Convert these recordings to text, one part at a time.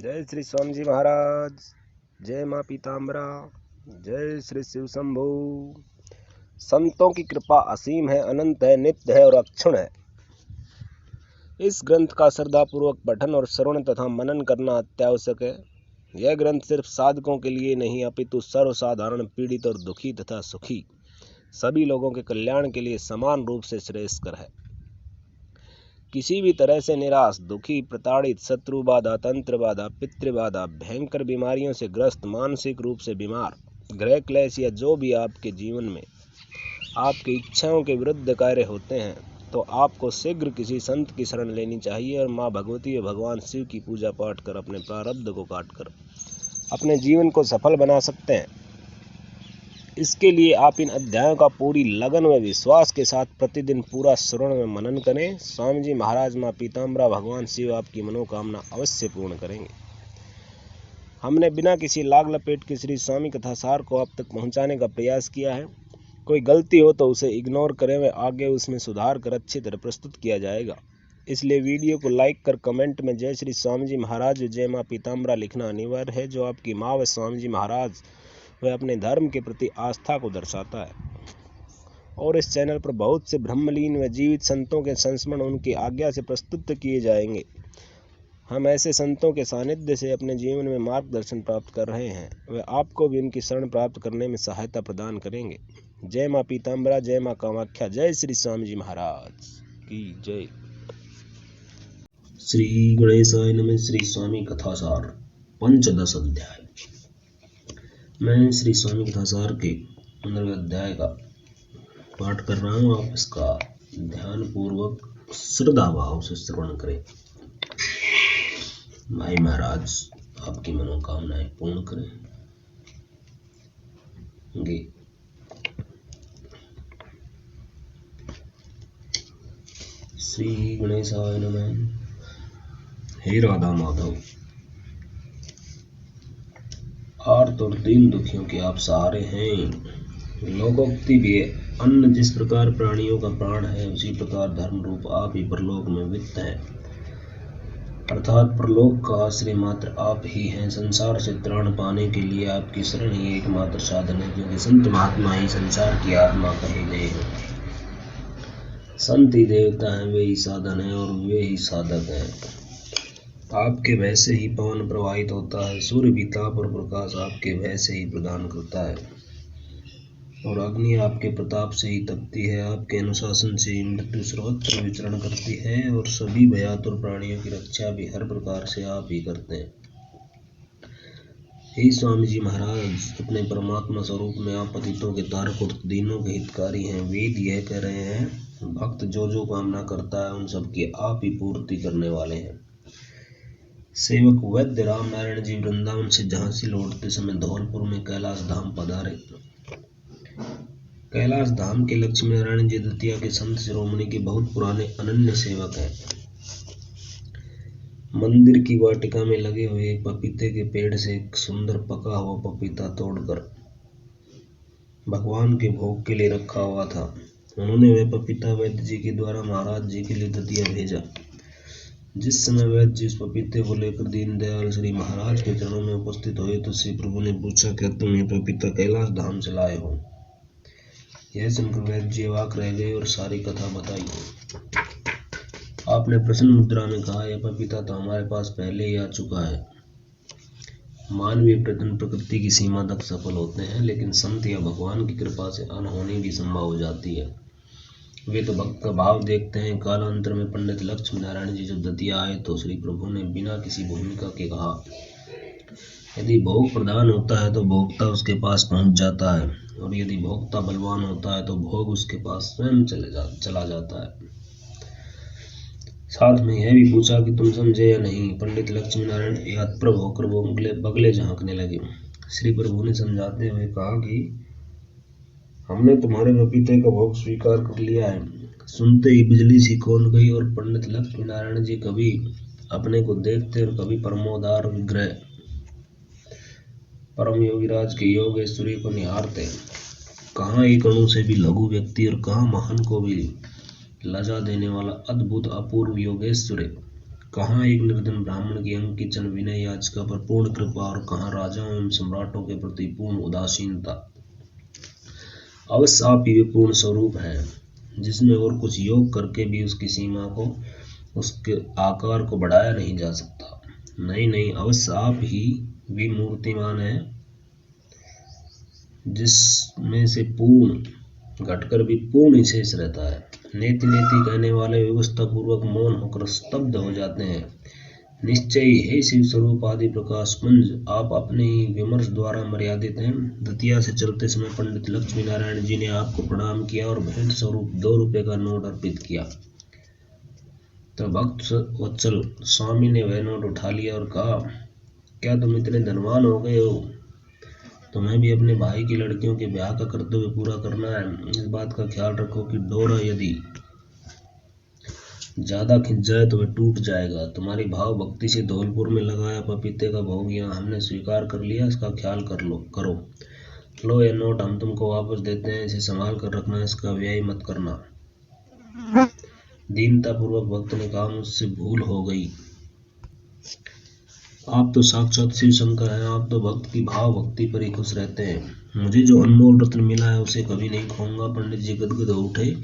जय श्री स्वामी जी महाराज, जय माँ पीताम्बरा, जय श्री शिव शंभू। संतों की कृपा असीम है, अनंत है, नित्य है और अक्षुण है। इस ग्रंथ का श्रद्धापूर्वक पठन और श्रवण तथा मनन करना अत्यावश्यक है। यह ग्रंथ सिर्फ साधकों के लिए नहीं अपितु सर्वसाधारण पीड़ित और दुखी तथा सुखी सभी लोगों के कल्याण के लिए समान रूप से श्रेयस्कर है। किसी भी तरह से निराश, दुखी, प्रताड़ित, शत्रु बाधा, तंत्र बाधा, पितृ बाधा, भयंकर बीमारियों से ग्रस्त, मानसिक रूप से बीमार, ग्रह क्लेश या जो भी आपके जीवन में आपकी इच्छाओं के विरुद्ध कार्य होते हैं, तो आपको शीघ्र किसी संत की शरण लेनी चाहिए और माँ भगवती और भगवान शिव की पूजा पाठ कर अपने प्रारब्ध को काटकर अपने जीवन को सफल बना सकते हैं। इसके लिए आप इन अध्यायों का पूरी लगन व विश्वास के साथ प्रतिदिन पूरा श्रवण में मनन करें। स्वामी जी महाराज, माँ पीताम्बरा, भगवान शिव आपकी मनोकामना अवश्य पूर्ण करेंगे। हमने बिना किसी लाग लपेट के श्री स्वामी कथा सार को आप तक पहुंचाने का प्रयास किया है। कोई गलती हो तो उसे इग्नोर करें व आगे उसमें सुधार कर अच्छी तरह प्रस्तुत किया जाएगा। इसलिए वीडियो को लाइक कर कमेंट में जय श्री स्वामी जी महाराज, जय माँ पीताम्बरा लिखना अनिवार्य है, जो आपकी माँ व स्वामी जी महाराज वह अपने धर्म के प्रति आस्था को दर्शाता है। और इस चैनल पर बहुत से ब्रह्मलीन व जीवित संतों के संस्मरण उनकी आज्ञा से प्रस्तुत किए जाएंगे। हम ऐसे संतों के सानिध्य से अपने जीवन में मार्गदर्शन प्राप्त कर रहे हैं, वे आपको भी उनकी शरण प्राप्त करने में सहायता प्रदान करेंगे। जय माँ पीताम्बरा, जय माँ कामाख्या, जय श्री स्वामी जी महाराज की जय। श्री गणेशाय नमः। श्री स्वामी कथासार पंचदश अध्याय। मैं श्री स्वामी कथासार के 15वें अध्याय का पाठ कर रहा हूँ। आप इसका ध्यान पूर्वक श्रद्धा भाव से श्रवण करें। भाई महाराज आपकी मनोकामनाएं पूर्ण करेंगे। श्री गणेशाय नमः। हे राधा माधव, आर्त और दीन दुखियों के आप सहारे हैं। लोकोक्ति भी है, अन्न जिस प्रकार प्राणियों का प्राण है, उसी प्रकार धर्म रूप आप ही परलोक में वित्त हैं, अर्थात परलोक का आश्रय मात्र आप ही हैं। संसार से त्राण पाने के लिए आपकी शरण ही एकमात्र साधन है, क्योंकि संत महात्मा ही संसार की आत्मा कहे गए हैं। संत ही देवता हैं, वे ही साधन हैं और वे ही साधक हैं। आपके भय से ही पवन प्रवाहित होता है, सूर्य भी ताप और प्रकाश आपके भय से ही प्रदान करता है, और अग्नि आपके प्रताप से ही तपती है। आपके अनुशासन से ही मृत्यु सर्वत्र विचरण करती है, और सभी भयातुर प्राणियों की रक्षा भी हर प्रकार से आप ही करते हैं। हे स्वामी जी महाराज, अपने परमात्मा स्वरूप में आप पतितों के तारक और दीनों के हितकारी हैं। वेद यह कह रहे हैं, भक्त जो जो कामना करता है उन सबकी आप ही पूर्ति करने वाले हैं। सेवक वैद्य राम नारायण जी वृंदावन से झांसी लौटते समय धौलपुर में कैलाश धाम पधारे। कैलाश धाम के लक्ष्मी नारायण जी दतिया के संत शिरोमणि के बहुत पुराने अनन्य सेवक हैं। मंदिर की वाटिका में लगे हुए एक पपीते के पेड़ से एक सुंदर पका हुआ पपीता तोड़कर भगवान के भोग के लिए रखा हुआ था। उन्होंने वह पपीता वैद्य जी के द्वारा महाराज जी के लिए दतिया भेजा। जिस समय वैद्य जी उस पपीते को लेकर दीनदयाल श्री महाराज के चरणों में उपस्थित हुए, तो श्री प्रभु ने पूछा, क्या तुम ये पपीता कैलाश धाम से लाए हो? यह सुनकर वैद्य जी अवाक रह गए और सारी कथा बताई। आपने प्रसन्न मुद्रा में कहा, यह पपीता तो हमारे पास पहले ही आ चुका है। मानवीय प्रयत्न प्रकृति की सीमा तक सफल होते हैं, लेकिन संत या भगवान की कृपा से अनहोनी भी संभव हो जाती है। वे तो भक्त का भाव देखते हैं। कालांतर में पंडित लक्ष्मी नारायण जी जब दतिया आए, तो श्री प्रभु ने बिना किसी भूमिका के कहा, यदि भोग प्रदान होता है तो भोक्ता उसके पास पहुंच जाता है, और यदि भोक्ता बलवान होता है तो भोग उसके पास स्वयं चला जाता है। साथ में यह भी पूछा कि तुम समझे या नहीं। पंडित लक्ष्मी नारायण यादप्रभ होकर वो बगले झांकने लगे। श्री प्रभु ने समझाते हुए कहा कि हमने तुम्हारे पपीते का भोग स्वीकार कर लिया है। सुनते ही बिजली सी कौन गई, और पंडित लक्ष्मी नारायण जी कभी अपने को देखते और कभी परमोदार विग्रह परम योगीराज के योगेश्वरी को निहारते। कहाँ एक अणु से भी लघु व्यक्ति और कहाँ महान को भी लजा देने वाला अद्भुत अपूर्व योगेश्वरी, कहाँ एक निर्धन ब्राह्मण की अंग की चन विनय याचिका पर पूर्ण कृपा और कहाँ राजाओं एवं सम्राटों के प्रति पूर्ण उदासीनता। अवश्य आप ही वे पूर्ण स्वरूप है जिसमें और कुछ योग करके भी उसकी सीमा को, उसके आकार को बढ़ाया नहीं जा सकता। नहीं नहीं, अवश्य आप ही भी मूर्तिमान है जिसमें से पूर्ण घटकर भी पूर्ण ही शेष रहता है। नेति नेति कहने वाले व्यवस्था पूर्वक मौन होकर स्तब्ध हो जाते हैं। निश्चय ही हे शिव स्वरूप आदि प्रकाश पुंज, आप अपने ही विमर्श द्वारा मर्यादित हैं। दतिया से चलते समय पंडित लक्ष्मी नारायण जी ने आपको प्रणाम किया और भेंट स्वरूप 2 रुपए का नोट अर्पित किया। तो भक्त वत्सल स्वामी ने वह नोट उठा लिया और कहा, क्या तुम इतने धनवान हो गए हो? तुम्हें भी अपने भाई की लड़कियों के ब्याह का कर्तव्य पूरा करना है। इस बात का ख्याल रखो कि डोरा यदि ज्यादा खिंच जाए तो वह टूट जाएगा। तुम्हारी भाव भक्ति से धौलपुर में लगाया पपीते का भोग यहाँ हमने स्वीकार कर लिया, इसका ख्याल करो। लो यह नोट हम तुमको वापस देते हैं, इसे संभाल कर रखना, इसका व्यय मत करना। दीनता पूर्वक भक्त ने कहा, मुझसे भूल हो गई। आप तो साक्षात शिव शंकर हैं, आप तो भक्त की भाव भक्ति पर ही खुश रहते हैं। मुझे जो अनमोल रत्न मिला है उसे कभी नहीं खोऊंगा। पंडित जी गदगद हो उठे।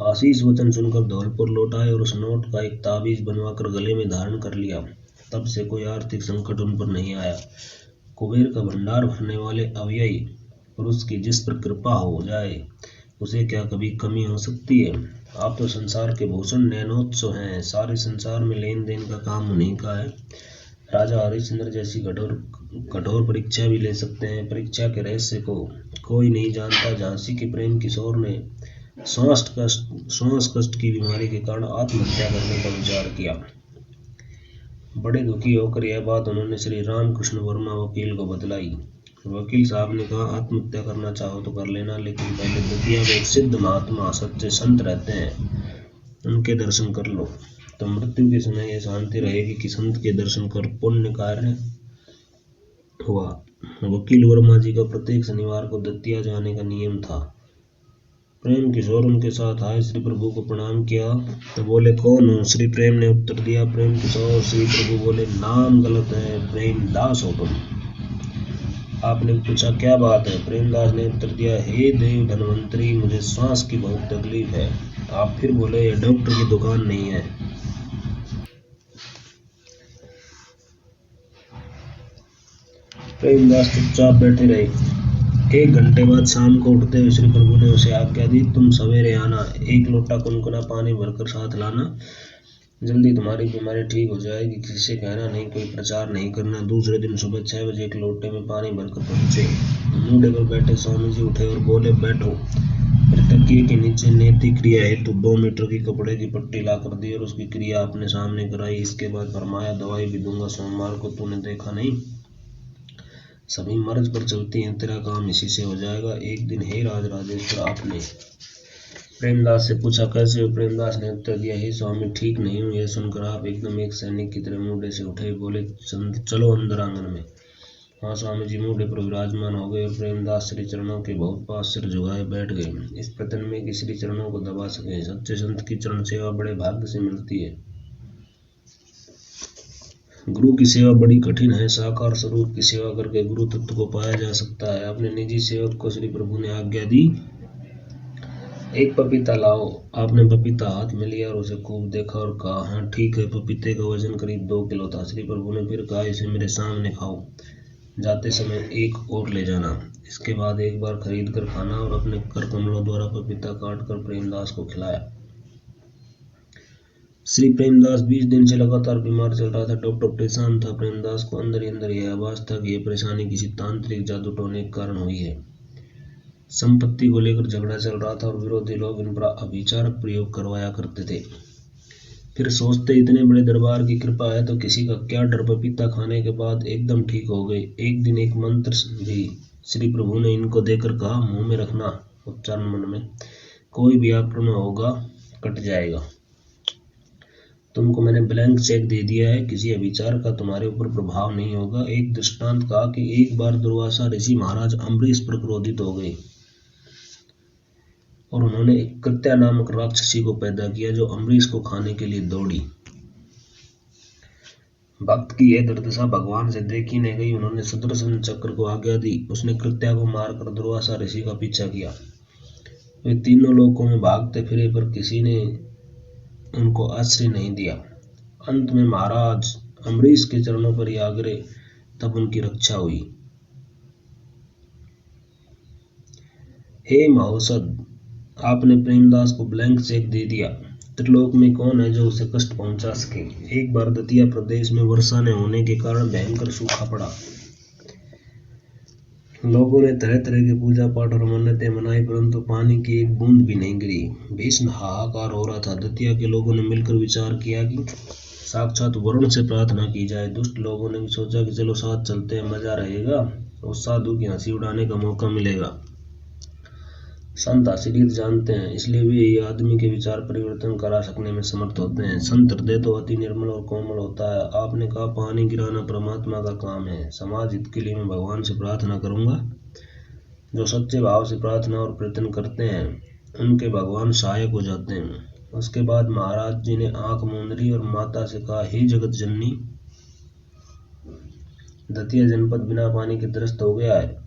आशीष वचन सुनकर धौलपुर लौट आए और उस नोट का एक ताबीज बनवाकर गले में धारण कर लिया। तब से कोई आर्थिक संकट उन पर नहीं आया। कुबेर का भंडार भरने वाले अव्ययी पुरुष की जिस पर कृपा हो जाए उसे क्या कभी कमी हो सकती है? आप तो संसार के भूषण नयनोत्सव हैं, सारे संसार में लेन देन का काम उन्हीं का है। राजा हरिश्चंद्र जैसी कठोर परीक्षा भी ले सकते हैं। परीक्षा के रहस्य को कोई नहीं जानता। झांसी के प्रेम किशोर ने श्वास कष्ट की बीमारी के कारण आत्महत्या करने का विचार किया। बड़े दुखी होकर यह बात उन्होंने श्री रामकृष्ण वर्मा वकील को बतलाई। वकील साहब ने कहा, आत्महत्या करना चाहो तो कर लेना, लेकिन पहले दतिया में एक सिद्ध महात्मा सच्चे संत रहते हैं, उनके दर्शन कर लो, तो मृत्यु के समय यह शांति रहेगी कि संत के दर्शन कर पुण्य कार्य हुआ। वकील वर्मा जी का प्रत्येक शनिवार को दतिया जाने का नियम था। प्रेम किशोर उनके साथ आए, श्री प्रभु को प्रणाम किया तो बोले, कौन हो? श्री प्रेम ने उत्तर दिया, प्रेम किशोर। श्री प्रभु बोले, नाम गलत है, प्रेमदास हो तुम। आपने पूछा, क्या बात है? प्रेमदास ने उत्तर दिया, हे देव धनवंतरी, मुझे श्वास की बहुत तकलीफ है। आप फिर बोले, यह डॉक्टर की दुकान नहीं है। प्रेमदास चुपचाप बैठे रहे। 1 घंटे बाद शाम को उठते हुए श्री प्रभु ने उसे आज्ञा दी, तुम सवेरे आना, 1 लोटा कुनकुना पानी भरकर साथ लाना, जल्दी तुम्हारी बीमारी ठीक हो जाएगी। किसी से कहना नहीं, कोई प्रचार नहीं करना। दूसरे दिन सुबह 6 बजे 1 लोटे में पानी भरकर पहुंचे। मूढ़े पर बैठे स्वामी जी उठे और बोले, बैठो। फिर तकिए के नीचे नेति क्रिया हेतु 2 मीटर की कपड़े की पट्टी ला कर दी और उसकी क्रिया अपने सामने कराई। इसके बाद फरमाया, दवाई भी दूंगा सोमवार को, तूने देखा नहीं सभी मर्ज पर चलती हैं, तेरा काम इसी से हो जाएगा। एक दिन हे राज राजेश्वर आपने प्रेमदास से पूछा, कैसे हो? प्रेमदास ने उत्तर दिया, हे स्वामी, ठीक नहीं हूँ। यह सुनकर आप एकदम एक सैनिक की तरह मूढ़े से उठे, बोले, चलो अंदर आंगन में। हाँ, स्वामी जी मूढ़े पर विराजमान हो गए और प्रेमदास श्री चरणों के बहुत पास सिर झुकाए बैठ गए, इस प्रयत्न में कि श्री चरणों को दबा सके। सच्चे संत की चरण सेवा बड़े भाग्य से मिलती है। गुरु की सेवा बड़ी कठिन है। साकार स्वरूप की सेवा करके गुरु तत्व को पाया जा सकता है। अपने निजी सेवक को श्री प्रभु ने आज्ञा दी, 1 पपीता लाओ। आपने पपीता हाथ में लिया और उसे खूब देखा और कहा, हाँ ठीक है। पपीते का वजन करीब 2 किलो था। श्री प्रभु ने फिर कहा, इसे मेरे सामने खाओ, जाते समय 1 और ले जाना। इसके बाद एक बार खरीद कर खाना। और अपने कर कमलों द्वारा पपीता काट कर प्रेमदास को खिलाया। श्री प्रेमदास 20 दिन से लगातार बीमार चल रहा था। डॉक्टर परेशान था। प्रेमदास को अंदर ही अंदर यह आभास था कि यह परेशानी किसी तांत्रिक जादू टोने के कारण हुई है। संपत्ति को लेकर झगड़ा चल रहा था और विरोधी लोग इन पर अभिचारक प्रयोग करवाया करते थे। फिर सोचते, इतने बड़े दरबार की कृपा है तो किसी का क्या डर। पपीता खाने के बाद एकदम ठीक हो गए। एक दिन एक मंत्र भी श्री प्रभु ने इनको देकर कहा, मुंह में रखना, उच्चारण मन में, कोई भी आक्रमण होगा कट जाएगा। तुमको मैंने ब्लैंक चेक दे दिया है, किसी अभिचार का तुम्हारे ऊपर प्रभाव नहीं होगा। एक दृष्टांत कहा कि एक बार दुर्वासा ऋषि महाराज अम्बरीश पर क्रोधित हो गए और उन्होंने एक कृत्या नामक राक्षसी को पैदा किया जो अम्बरीश को खाने के लिए दौड़ी। भक्त की यह दुर्दशा भगवान से देखी नहीं गई। उन्होंने सुदर्शन चक्र को आज्ञा दी। उसने कृत्या को मारकर दुर्वासा ऋषि का पीछा किया। वे तीनों लोकों में भागते फिरे पर किसी ने उनको आश्रय नहीं दिया। अंत में महाराज अम्बरीश के चरणों पर ही आ गिरे, तब उनकी रक्षा हुई। हे महोदय, आपने प्रेमदास को ब्लैंक चेक दे दिया। त्रिलोक में कौन है जो उसे कष्ट पहुंचा सके। एक बार दतिया प्रदेश में वर्षा न होने के कारण भयंकर सूखा पड़ा। लोगों ने तरह तरह के पूजा पाठ और मन्नतें मनाई, परंतु पानी की एक बूंद भी नहीं गिरी। भीषण हाहाकार हो रहा था। दतिया के लोगों ने मिलकर विचार किया कि साक्षात वरुण से प्रार्थना की जाए। दुष्ट लोगों ने भी सोचा कि चलो साथ चलते हैं, मजा रहेगा, उस साधु की हंसी उड़ाने का मौका मिलेगा। संत असलियत जानते हैं, इसलिए वे ये आदमी के विचार परिवर्तन करा सकने में समर्थ होते हैं। संत हृदय तो अति निर्मल और कोमल होता है। आपने कहा पानी गिराना परमात्मा का काम है। समाज हित के लिए मैं भगवान से प्रार्थना करूंगा। जो सच्चे भाव से प्रार्थना और प्रयत्न करते हैं उनके भगवान सहायक हो जाते हैं। उसके बाद महाराज जी ने आंख मूंद ली और माता से कहा, हे जगत जननी, दतिया जनपद बिना पानी के त्रस्त हो गया है।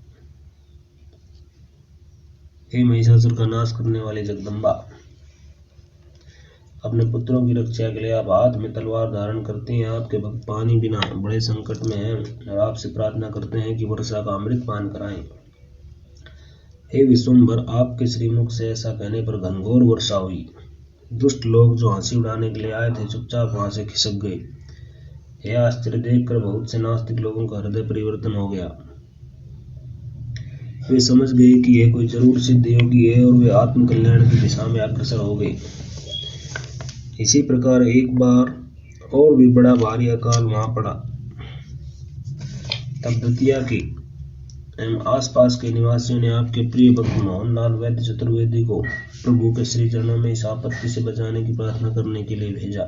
हे महिषासुर का नाश करने वाली जगदम्बा, अपने पुत्रों की रक्षा के लिए आप हाथ में तलवार धारण करती हैं। आपके भक्त पानी बिना बड़े संकट में हैं और आपसे प्रार्थना करते हैं कि वर्षा का अमृत पान कराएं। हे विश्वम्भर, आपके श्रीमुख से ऐसा कहने पर घनघोर वर्षा हुई। दुष्ट लोग जो हंसी उड़ाने के लिए आए थे चुपचाप वहां से खिसक गए। यह आश्चर्य देखकर बहुत से नास्तिक लोगों का हृदय परिवर्तन हो गया। वे समझ गए कि यह कोई जरूर सिद्ध योगी है और वे आत्म कल्याण की दिशा में अग्रसर हो गए। इसी प्रकार एक बार और भी बड़ा भारी अकाल वहां पड़ा। तब दतिया के एवं आसपास के निवासियों ने आपके प्रिय भक्त मोहनलाल वैद्य चतुर्वेदी को प्रभु के श्री चरणों में इस आपत्ति से बचाने की प्रार्थना करने के लिए भेजा।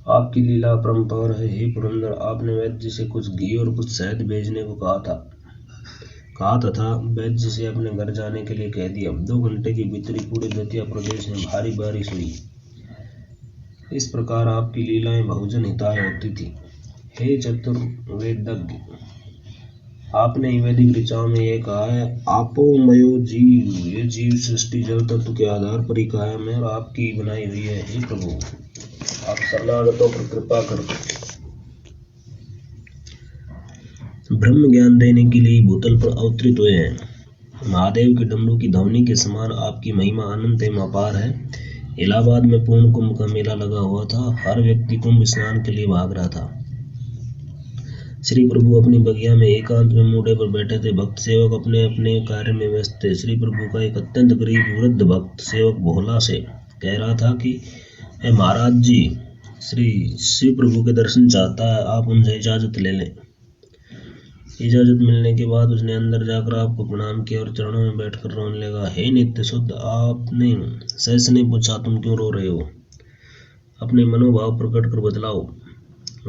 आपकी लीला अपरंपार है। हे पुरंदर, आपने वैद्य जी से कुछ घी और कुछ शहद भेजने को कहा तथा वैद्य जी से अपने घर जाने के लिए कह दिया। 2 घंटे के भीतर ही पूरे दतिया प्रदेश में भारी बारिश हुई। इस प्रकार आपकी लीलाएं बहुजन हिताय होती थी। हे चतुर्वेदज्ञ, आपने वैदिक ऋचाओं में यह कहा है, आपो मयो जीव, ये जीव सृष्टि जल तत्व के आधार पर ही कायम है और आपकी बनाई हुई है। हे प्रभु, आप शरणागतों पर कृपा कर ब्रह्म ज्ञान देने के लिए भूतल पर अवतरित हुए हैं। महादेव के डमरू की ध्वनि के समान आपकी महिमा अनंत एवं अपार है। इलाहाबाद में पूर्ण कुंभ का मेला लगा हुआ था। हर व्यक्ति कुंभ स्नान के लिए भाग रहा था। श्री प्रभु अपनी बगिया में एकांत में मूढ़े पर बैठे थे। भक्त सेवक अपने अपने कार्य में व्यस्त थे। श्री प्रभु का एक अत्यंत गरीब वृद्ध भक्त सेवक भोला से कह रहा था कि महाराज जी, श्री प्रभु के दर्शन चाहता है, आप उनसे इजाजत ले लें। इजाजत मिलने के बाद उसने अंदर जाकर आपको प्रणाम किया और चरणों में बैठकर रोने लगा। हे नित्य शुद्ध, आपने सहस ने पूछा, तुम क्यों रो रहे हो? अपने मनोभाव प्रकट कर बतलाओ।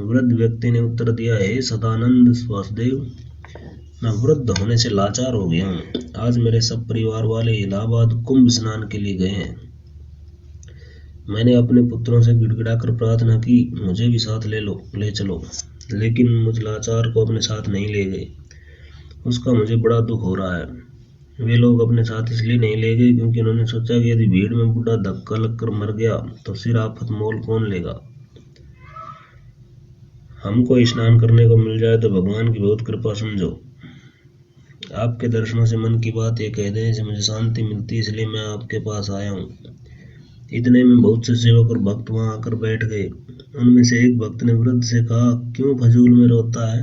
वृद्ध व्यक्ति ने उत्तर दिया, हे सदानंद वासुदेव, मैं वृद्ध होने से लाचार हो गया हूँ। आज मेरे सब परिवार वाले इलाहाबाद कुंभ स्नान के लिए गए हैं। मैंने अपने पुत्रों से गिड़गिड़ाकर प्रार्थना की, मुझे भी साथ ले चलो, लेकिन मुझ लाचार को अपने साथ नहीं ले गए। उसका मुझे बड़ा दुख हो रहा है। वे लोग अपने साथ इसलिए नहीं ले गए क्योंकि उन्होंने सोचा कि यदि भीड़ में बूढ़ा धक्का लगकर मर गया तो सिर आफत मोल कौन लेगा। हमको स्नान करने को मिल जाए तो भगवान की बहुत कृपा समझो। आपके दर्शनों से मन की बात ये कह देने से मुझे शांति मिलती है, इसलिए मैं आपके पास आया हूँ। इतने में बहुत से सेवक और भक्त वहां आकर बैठ गए। उनमें से एक भक्त ने वृद्ध से कहा, क्यों फजूल में रोता है?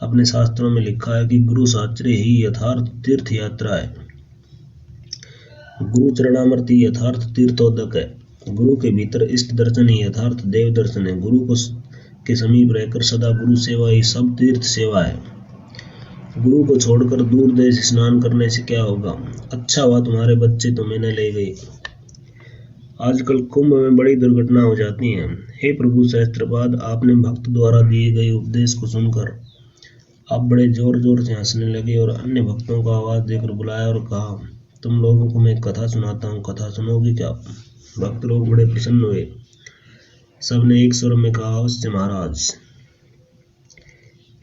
अपने शास्त्रों में लिखा है कि गुरु साचर्य ही यथार्थ तीर्थ यात्रा है। गुरु चरणामृति यथार्थ तीर्थोदक है। गुरु के भीतर इष्ट दर्शन ही यथार्थ देव दर्शन है। गुरु को के समीप रहकर सदा गुरु सेवा ही सब तीर्थ सेवा है। गुरु को छोड़कर दूर देश स्नान करने से क्या होगा? अच्छा हुआ तुम्हारे बच्चे तुम्हें न ले गए। आजकल कुंभ में बड़ी दुर्घटना हो जाती हैं। हे प्रभु सहस्त्रपाद, आपने भक्त द्वारा दिए गए उपदेश को सुनकर आप बड़े जोर जोर से हंसने लगे और अन्य भक्तों को आवाज देकर बुलाया और कहा, तुम लोगों को मैं कथा सुनाता हूँ, कथा सुनोगे क्या? भक्त लोग बड़े प्रसन्न हुए। सबने एक स्वर में कहा, अवश्य महाराज।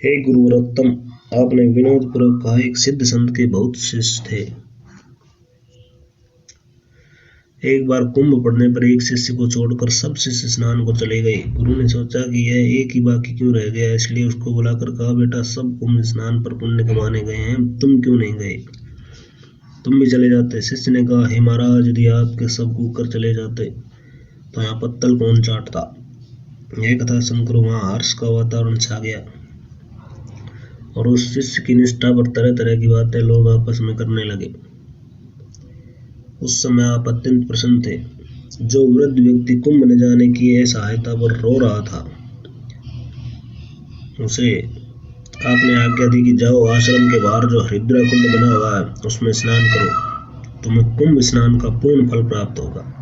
हे गुरुवरोत्तम, आपने विनोद पूर्वक कहा, एक सिद्ध संत के बहुत शिष्य थे। एक बार कुंभ पड़ने पर एक शिष्य को छोड़कर सब शिष्य स्नान को चले गए। गुरु ने सोचा कि यह एक ही बाकी क्यों रह गया, इसलिए उसको बुलाकर कहा, बेटा, सब कुंभ स्नान पर पुण्य कमाने गए हैं, तुम क्यों नहीं गए? तुम भी चले जाते। शिष्य ने कहा, हे महाराज, यदि आपके सब कूकर चले जाते तो यहाँ पत्तल कौन चाटता। यह कथा सुनकर वहां हर्ष का वातावरण छा गया और उस शिष्य की निष्ठा पर तरह तरह की बातें लोग आपस में करने लगे। उस समय आप अत्यंत प्रसन्न थे। जो वृद्ध व्यक्ति कुंभ न जाने की असहायता पर रो रहा था, उसे आपने आज्ञा दी कि जाओ, आश्रम के बाहर जो हरिद्रा कुंड बना हुआ है उसमें स्नान करो, तुम्हें कुंभ स्नान का पूर्ण फल प्राप्त होगा।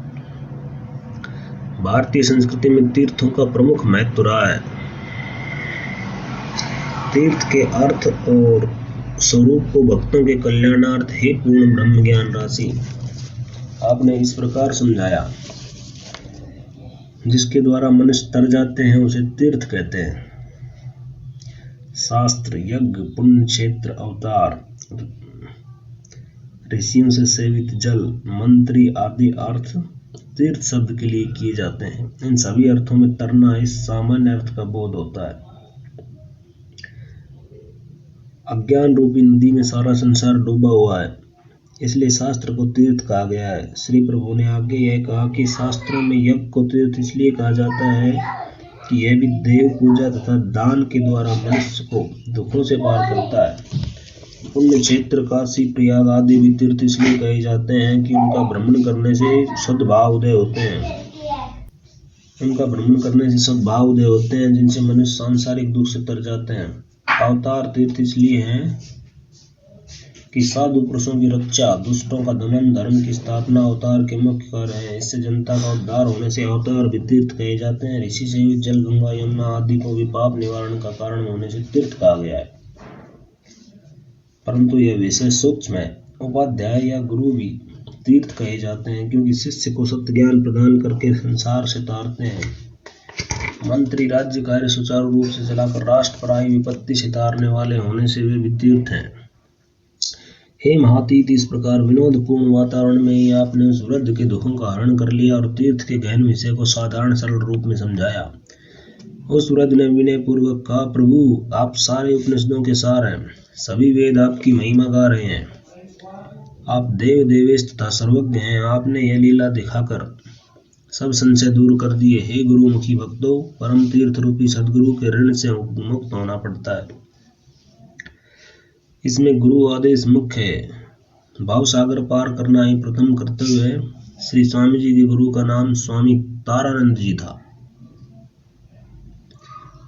भारतीय संस्कृति में तीर्थों का प्रमुख महत्व रहा है। तीर्थ के अर्थ और स्वरूप को भक्तों के कल्याणार्थ हे पूर्ण ब्रह्म ज्ञान राशि आपने इस प्रकार समझाया। जिसके द्वारा मनुष्य तर जाते हैं उसे तीर्थ कहते हैं। शास्त्र, यज्ञ, पुण्य क्षेत्र, अवतार, ऋषियों से सेवित जल, मंत्री आदि अर्थ तीर्थ शब्द के लिए किए जाते हैं। इन सभी अर्थों में तरना इस सामान्य अर्थ का बोध होता है। अज्ञान रूपी नदी में सारा संसार डूबा हुआ है, इसलिए शास्त्र को तीर्थ कहा गया है। श्री प्रभु ने आगे यह कहा कि शास्त्रों में यज्ञ को तीर्थ इसलिए कहा जाता है कि यह भी देव पूजा तथा दान के द्वारा मनुष्य को दुखों से पार करता है। पुण्य क्षेत्र, काशी, प्रयाग आदि भी तीर्थ इसलिए कहे जाते हैं कि उनका भ्रमण करने से सद्भाव उदय होते हैं। जिनसे मनुष्य सांसारिक दुख से तर जाते हैं। अवतार तीर्थ इसलिए हैं कि साधु पुरुषों की रक्षा, दुष्टों का दमन, धर्म की स्थापना अवतार के मुख्य कार्य हैं। इससे जनता का उद्धार होने से अवतार भी तीर्थ कहे जाते हैं। ऋषि सेवित जल, गंगा, यमुना आदि को भी पाप निवारण का कारण होने से तीर्थ कहा गया है। परंतु यह विषय सूक्ष्म है। उपाध्याय या गुरु भी तीर्थ कहे जाते हैं क्योंकि शिष्य को सत्य ज्ञान प्रदान करके संसार से तारते हैं। मंत्री राज्य कार्य सुचारू रूप से चलाकर राष्ट्र पराई विपत्ति से तारने वाले होने से वे भी तीर्थ हैं। हे महातीत, इस प्रकार विनोदपूर्ण वातावरण में ही आपने उस वृद्ध के दुखों का हरण कर लिया और तीर्थ के गहन विषय को साधारण सरल रूप में समझाया। उस वृद्ध ने विनय पूर्वक कहा, प्रभु, आप सारे उपनिषदों के सार हैं, सभी वेद आपकी महिमा गा रहे हैं, आप देव देवेश तथा सर्वज्ञ हैं। आपने यह लीला दिखाकर सब संशय दूर कर दिए। हे गुरुमुखी भक्तों, परम तीर्थ रूपी सदगुरु के ऋण से मुक्त होना पड़ता है। इसमें गुरु आदेश मुख्य है। भाव सागर पार करना ही प्रथम कर्तव्य है। श्री स्वामी जी के गुरु का नाम स्वामी तारानंद जी था।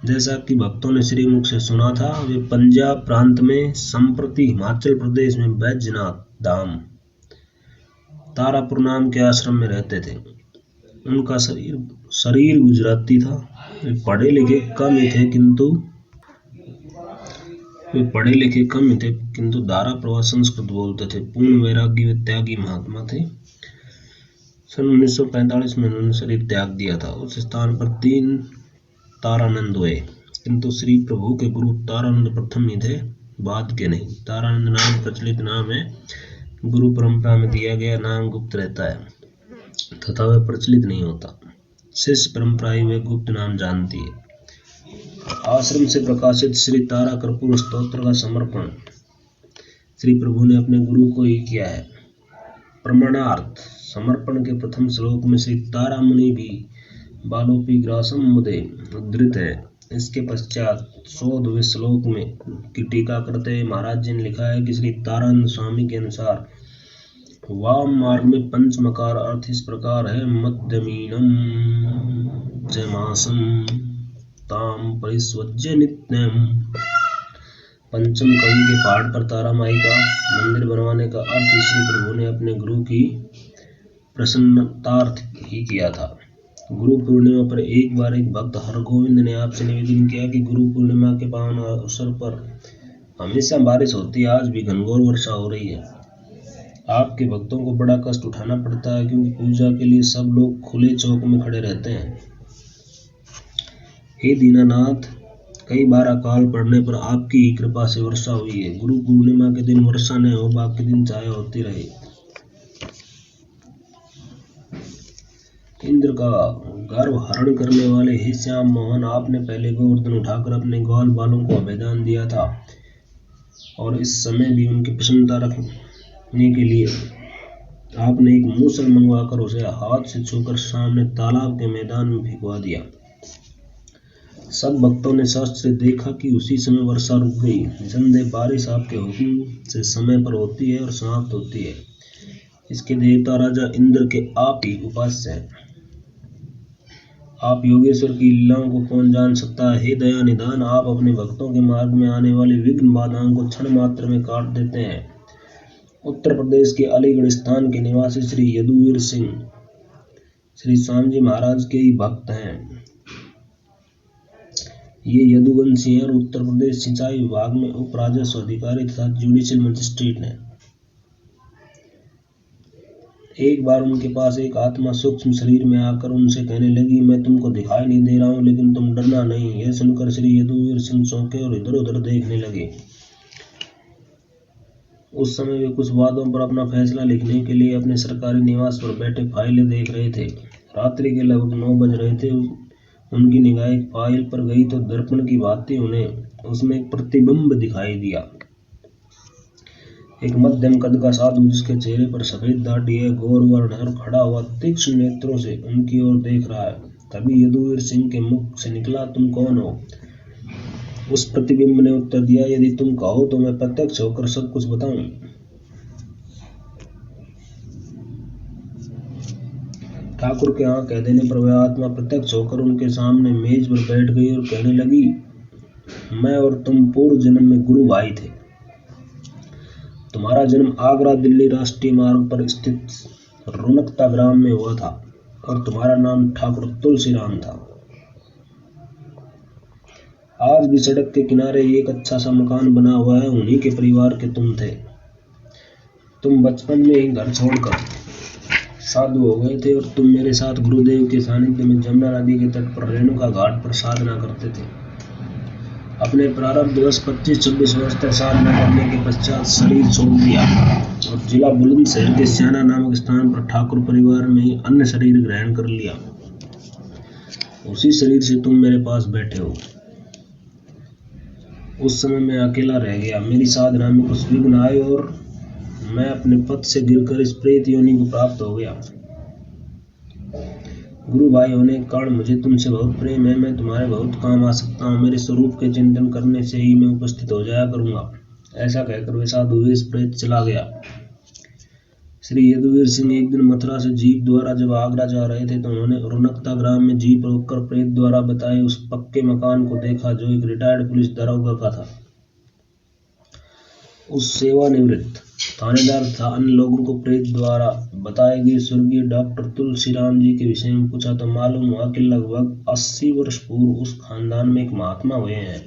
जैसा कि भक्तों ने श्रीमुख से सुना था, वे पंजाब प्रांत में, संप्रति हिमाचल प्रदेश में बैजनाथ धाम तारापुर नाम के आश्रम में रहते थे। उनका शरीर गुजराती था। वे पढ़े लिखे कम ही थे किंतु धारा प्रवाह संस्कृत बोलते थे। पूर्ण वैरागी व त्यागी महात्मा थे। सन 1945 में उन्होंने शरीर त्याग दिया था। उस स्थान पर 3 तारानंद हुए, किंतु श्री प्रभु के गुरु तारानंद प्रथम ही थे, बाद के नहीं। तारानंद नाम प्रचलित नाम है। गुरु परंपरा में दिया गया नाम गुप्त रहता है तथा वह प्रचलित नहीं होता। शिष्य परंपरा ही वह गुप्त नाम जानती है। आश्रम से प्रकाशित श्री तारा कर्पूर स्तोत्र का समर्पण श्री प्रभु ने अपने गुरु को ही किया है। प्रमाणार्थ समर्पण के प्रथम श्लोक में श्री तारा मुनि भी बालोपी ग्रासम मुदे उद्धृत है। इसके पश्चात 100वें श्लोक में की टीका करते महाराज जी ने लिखा है कि श्री तारानंद स्वामी के अनुसार वाम मार्ग में पंच मकार अर्थ इस प्रकार है, मध्यमीनम जयमासम ताम परिस्वज्य नित्यम। पंचम कवि के पहाड़ पर तारा माई का मंदिर बनवाने का अर्थ श्री प्रभु ने अपने गुरु की प्रसन्नतार्थ ही किया था। गुरु पूर्णिमा पर एक बार एक भक्त हरगोविंद ने आपसे निवेदन किया कि गुरु पूर्णिमा के पावन अवसर पर हमेशा बारिश होती है, आज भी घनघोर वर्षा हो रही है। आपके भक्तों को बड़ा कष्ट उठाना पड़ता है क्योंकि पूजा के लिए सब लोग खुले चौक में खड़े रहते हैं। हे दीनानाथ, कई बार अकाल पड़ने पर आपकी ही कृपा से वर्षा हुई है। गुरु पूर्णिमा के दिन वर्षा न हो, बाकी दिन चाहे होती रहे। इंद्र का गर्व हरण करने वाले हे श्याम मोहन, आपने पहले गोवर्धन उठाकर अपने ग्वाल बालों को अभयदान दिया था और इस समय भी उनकी प्रसन्नता रखने के लिए आपने एक मूसल मंगवाकर उसे हाथ से छूकर सामने तालाब के मैदान में भिगवा दिया। सब भक्तों ने शास्त्र से देखा कि उसी समय वर्षा रुक गई। निसंदेह बारिश आपके हुक्म से समय पर होती है और समाप्त होती है। इसके देवता राजा इंद्र के आप ही उपास्य हैं। आप योगेश्वर की लीलाओं को कौन जान सकता है। हे दया निधान, आप अपने भक्तों के मार्ग में आने वाले विघ्न बाधाओं को क्षण मात्र में काट देते हैं। उत्तर प्रदेश के अलीगढ़ स्थान के निवासी श्री यदुवीर सिंह श्री स्वामी जी महाराज के ही भक्त हैं। ये यदुवंशी हैं और उत्तर प्रदेश सिंचाई विभाग में उप राजस्व अधिकारी तथा जुडिशियल मजिस्ट्रेट हैं। एक बार उनके पास एक आत्मा सूक्ष्म शरीर में आकर उनसे कहने लगी, मैं तुमको दिखाई नहीं दे रहा हूं, लेकिन तुम डरना नहीं। यह सुनकर श्री यदुवीर सिंह चौंके और इधर उधर देखने लगे। उस समय वे कुछ बातों पर अपना फैसला लिखने के लिए अपने सरकारी निवास पर बैठे फाइलें देख रहे थे। रात्रि के लगभग 9 बज रहे थे। उनकी निगाह एक फाइल पर गई तो दर्पण की भांति उन्हें उसमें एक प्रतिबिंब दिखाई दिया। एक मध्यम कद का साधु जिसके चेहरे पर सफेद दाढ़ी है, गौर वर्ण है और खड़ा हुआ तीक्ष्ण नेत्रों से उनकी ओर देख रहा है। तभी यदुवीर सिंह के मुख से निकला, तुम कौन हो? उस प्रतिबिंब ने उत्तर दिया, यदि तुम कहो तो मैं प्रत्यक्ष होकर सब कुछ बताऊं। ठाकुर के यहाँ कह देने पर वह आत्मा प्रत्यक्ष होकर उनके सामने मेज पर बैठ गई और कहने लगी, मैं और तुम पूर्व जन्म में गुरु भाई थे। तुम्हारा जन्म आगरा दिल्ली राष्ट्रीय मार्ग पर स्थित रुनकता ग्राम में हुआ था और तुम्हारा नाम ठाकुर तुलसीराम था। आज भी सड़क के किनारे एक अच्छा सा मकान बना हुआ है, उन्हीं के परिवार के तुम थे। तुम बचपन में ही घर छोड़कर साधु हो गए थे और तुम मेरे साथ गुरुदेव के सानिध्य में जमुना नदी के तट पर रेणुका घाट पर साधना करते थे। अपने प्रारब्ध दिवस 25-26 वर्ष तक साधना करने के पश्चात शरीर छोड़ दिया और जिला बुलंदशहर के स्याना नामक स्थान पर ठाकुर परिवार में ही अन्य शरीर ग्रहण कर लिया। उसी शरीर से तुम मेरे पास बैठे हो। उस समय मैं अकेला रह गया। मेरी साधना में कुछ विघ्न आए और मैं अपने पद से गिरकर इस प्रेत योनि को प्राप्त हो गया। गुरु भाई होने के कारण मुझे तुमसे बहुत प्रेम है। मैं तुम्हारे बहुत काम आ सकता हूँ। मेरे स्वरूप के चिंतन करने से ही मैं उपस्थित हो जाया करूंगा। ऐसा कहकर वे साधु वेश प्रेत चला गया। श्री यदुवीर सिंह एक दिन मथुरा से जीप द्वारा जब आगरा जा रहे थे तो उन्होंने रुनकता ग्राम में जीप रोककर प्रेत द्वारा बताए उस पक्के मकान को देखा जो एक रिटायर्ड पुलिस दरोगा का था। उस सेवानिवृत्त थानेदार तथा अन्य लोगों को प्रेत द्वारा बताए गए स्वर्गीय डॉक्टर तुलसीराम जी के विषय में पूछा तो मालूम हुआ कि लगभग 80 वर्ष पूर्व उस खानदान में एक महात्मा हुए हैं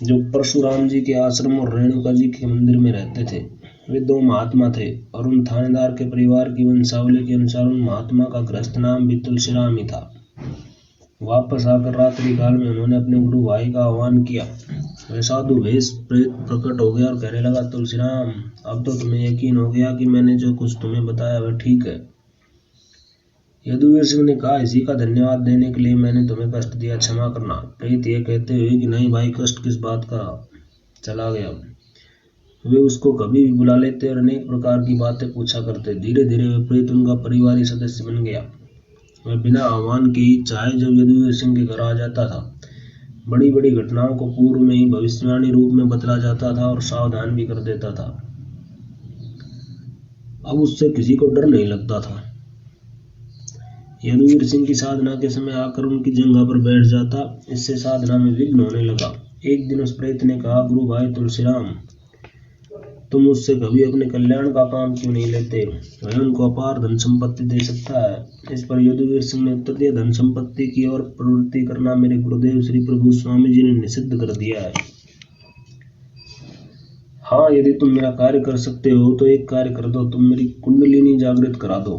जो परशुराम जी के आश्रम और रेणुका जी के मंदिर में रहते थे। वे 2 महात्मा थे और उन थानेदार के परिवार की वंशावली के अनुसार उन महात्मा का गृहस्थ नाम भी तुलसीराम ही था। वापस आकर रात्रि काल में उन्होंने अपने गुरु भाई का आह्वान किया। वह साधु वेश प्रेत प्रकट हो गया और कहने लगा, तुलसीराम, अब तो तुम्हें यकीन हो गया कि मैंने जो कुछ तुम्हें बताया वह ठीक है। यदुवीर सिंह ने कहा, इसी का धन्यवाद देने के लिए मैंने तुम्हें कष्ट दिया, क्षमा करना। प्रेत ये कहते हुए कि नहीं भाई, कष्ट किस बात का, चला गया। वे उसको कभी भी बुला लेते और अनेक प्रकार की बातें पूछा करते। धीरे धीरे वे प्रेत उनका परिवारी सदस्य बन गया। वह बिना आह्वान के ही चाहे जब यदुवीर सिंह के घर आ जाता था। बड़ी बड़ी घटनाओं को पूर्व में ही भविष्यवाणी रूप में बतला जाता था और सावधान भी कर देता था। अब उससे किसी को डर नहीं लगता था। यदुवीर सिंह की साधना के समय आकर उनकी जगह पर बैठ जाता। इससे साधना में विघ्न होने लगा। एक दिन उस प्रेत ने कहा, गुरु भाई तुलसीराम, तुम उससे कभी अपने कल्याण का काम क्यों नहीं लेते? वह उनको अपार धन संपत्ति दे सकता है। इस पर यदुवीर सिंह ने उत्तर दिया, धन संपत्ति की ओर प्रवृत्ति करना मेरे गुरुदेव श्री प्रभु स्वामी जी ने निषिद्ध कर दिया है। हाँ, यदि तुम मेरा कार्य कर सकते हो तो एक कार्य कर दो, तुम मेरी कुंडलिनी जागृत करा दो।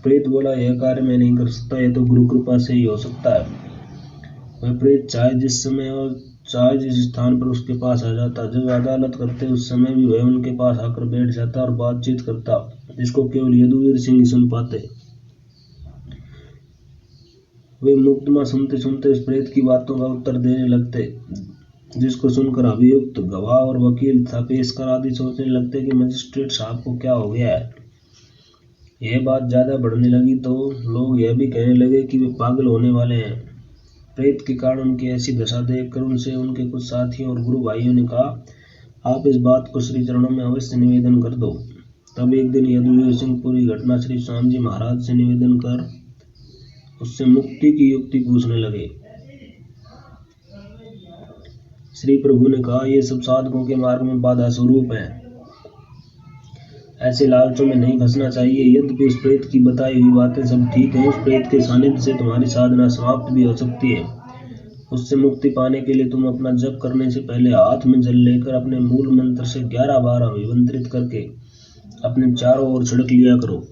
प्रेत बोला, यह कार्य मैं नहीं कर सकता, यह तो गुरु कृपा से ही हो सकता है। वह प्रेत चाहे जिस समय और चाहे जिस स्थान पर उसके पास आ जाता। जब अदालत करते उस समय भी वह उनके पास आकर बैठ जाता और बातचीत करता, जिसको केवल यदुवीर सिंह ही सुन पाते। वे मुकदमा सुनते सुनते उस प्रेत की बातों का उत्तर देने लगते, जिसको सुनकर अभियुक्त, गवाह और वकील तथा पेशकार आदि सोचने लगते कि मजिस्ट्रेट साहब को क्या हो गया है। यह बात ज्यादा बढ़ने लगी तो लोग यह भी कहने लगे कि वे पागल होने वाले हैं। प्रेत के कारण उनकी ऐसी दशा देखकर उनसे उनके कुछ साथियों और गुरु भाइयों ने कहा, आप इस बात को श्री चरणों में अवश्य निवेदन कर दो। तब एक दिन यदुवीर सिंह पूरी घटना श्री स्वामी जी महाराज से निवेदन कर उससे मुक्ति की युक्ति पूछने लगे। श्री प्रभु ने कहा, ये सब साधकों के मार्ग में बाधा स्वरूप है, ऐसे लालचों में नहीं फंसना चाहिए। यद्यपि उस प्रेत की बताई हुई बातें सब ठीक हैं, उस प्रेत के सानिध्य से तुम्हारी साधना समाप्त भी हो सकती है। उससे मुक्ति पाने के लिए तुम अपना जप करने से पहले हाथ में जल लेकर अपने मूल मंत्र से 11 बार अभिमंत्रित करके अपने चारों ओर छिड़क लिया करो।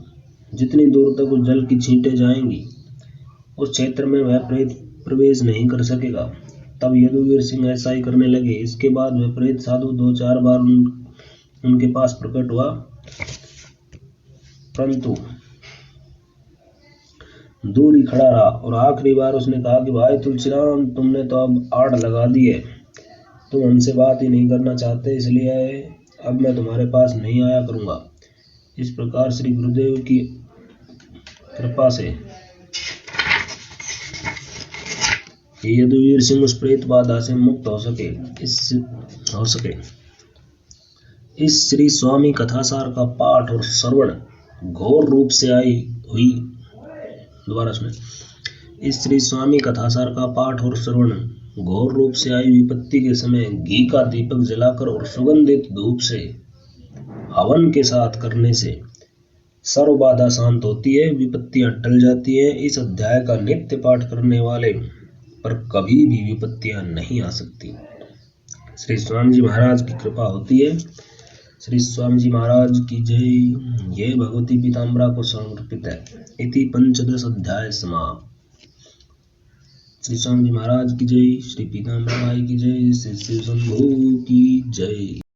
जितनी दूर तक उस जल की छींटें जाएंगी उस क्षेत्र में वह प्रेत प्रवेश नहीं कर सकेगा। तब यदुवीर सिंह ऐसा ही करने लगे। इसके बाद वह प्रेत साधु 2-4 बार उनके पास प्रकट हुआ, परंतु दूर ही खड़ा रहा और आखिरी बार उसने कहा कि भाई तुलसीराम, तुमने तो अब आड़ लगा दी है, तुम हमसे बात ही नहीं करना चाहते, इसलिए अब मैं तुम्हारे पास नहीं आया करूंगा। इस प्रकार श्री गुरुदेव की कृपा से यदुवीर सिंह उस प्रेत बाधा से मुक्त हो सके। इस श्री स्वामी कथासार का पाठ और श्रवण घोर रूप से इस श्री स्वामी कथासार का पाठ और श्रवण घोर रूप से आई विपत्ति के समय घी का दीपक जलाकर और सुगंधित धूप से हवन के साथ करने से सर्व बाधा शांत होती है, विपत्तियां टल जाती हैं। इस अध्याय का नित्य पाठ करने वाले पर कभी भी विपत्तियां नहीं आ सकती। श्री स्वामी जी महाराज की कृपा होती है। श्री स्वामी जी महाराज की जय। ये भगवती पीताम्बरा को समर्पित है। इति 15 अध्याय समाप्त। श्री स्वामी जी महाराज की जय, श्री पीताम्बरा माई की जय, श्री शिव शंभू की जय।